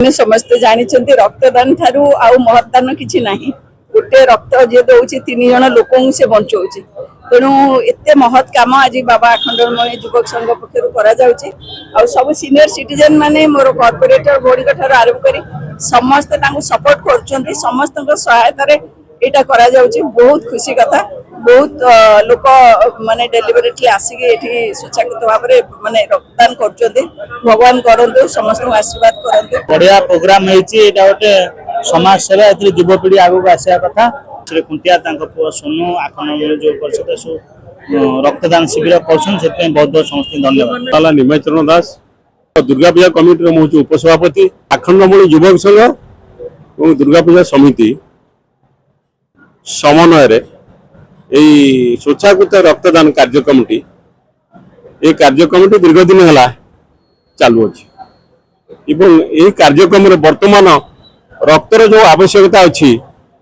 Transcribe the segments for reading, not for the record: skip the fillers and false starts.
समस्ते जानते रक्तदान ठारू आउ महत्दान किसी ना गोटे रक्त जी दौर 3 जन लोक से बचाऊ तेणु एत महत् कम आज बाबा आखंडमणि युवक संघ पक्षर सब सीनियर सिटीजन माने मोर कॉर्पोरेटर बोर्ड ठार आरंभ कर समस्त सपोर्ट कर समस्त सहायतार यहाँ करा बहुत खुशी कथा बहुत लोक माने डेलीबरेटली आसिक स्वच्छाकृत भाव में माने रक्तदान कर भगवान करंतु समस्त आशीर्वाद करंतु बढ़िया प्रोग्राम गोटे समाज सेवा युवपीढ़ी आगे आसा कथा खुंटिया पुआ सोनू आखंडमणि जो परिषद रक्तदान शिविर कर बहुत बहुत समस्त धन्यवाद। निमाचरण दास दुर्गा पूजा कमिटी मुझे उपसभापति आखंडमणि युवक संघ और दुर्गा पूजा समिति समन्वय स्वच्छाकृत रक्तदान कार्यक्रम दीर्घ दिन है चालू अच्छी कार्यक्रम वर्तमान रक्तर जो आवश्यकता अच्छी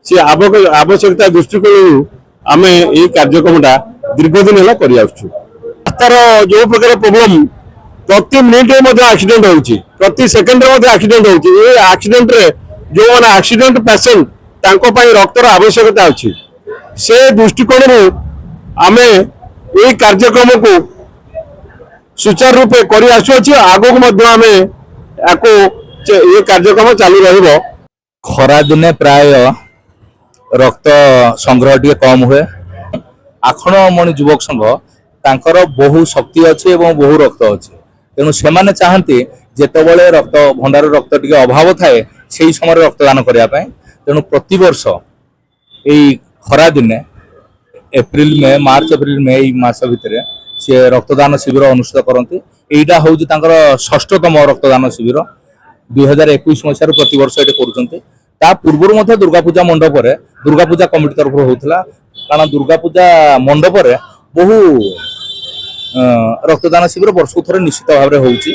से आवश्यकता दृष्टिकोण आम ये कार्यक्रम दीर्घ दिन है कर जो प्रकार प्रोब्लेम प्रति मिनिट एक्सीडेंट होची प्रति सेकेंड एक्सीडेंट होची ये एक्सीडेंट रे जो माने एक्सीडेंट पेशेंट तांको पई रक्तर आवश्यकता अच्छी से दृष्टिकोण आम ये कार्यक्रम को सुचारू रूपे कर आगो आम ये कार्यक्रम चालू रहिबो। खरा दिने प्राय रक्त संग्रह टी कम हुए आखंडमणि युवक संघ तांकर बहु शक्ति अच्छे और बहु रक्त अच्छे तेणु से माने चाहती जेतबले रक्त भंडार रक्त टी अभाव थाए से समय रक्तदान करने तेणु प्रति वर्ष यही खरा दिने एप्रिल में मार्च एप्रिल में यही मास भितर से रक्तदान शिविर अनुष्ठित करती यहाँ हूँ षष्ठतम रक्तदान शिविर 2021 मसीह प्रति वर्ष ये कर पूर्व दुर्गा पूजा मंडप दुर्गा पूजा कमिटी तरफ होता कारण दुर्गा पूजा मंडप बहु रक्तदान शिविर वर्ष थोड़े निश्चित भाव में होची।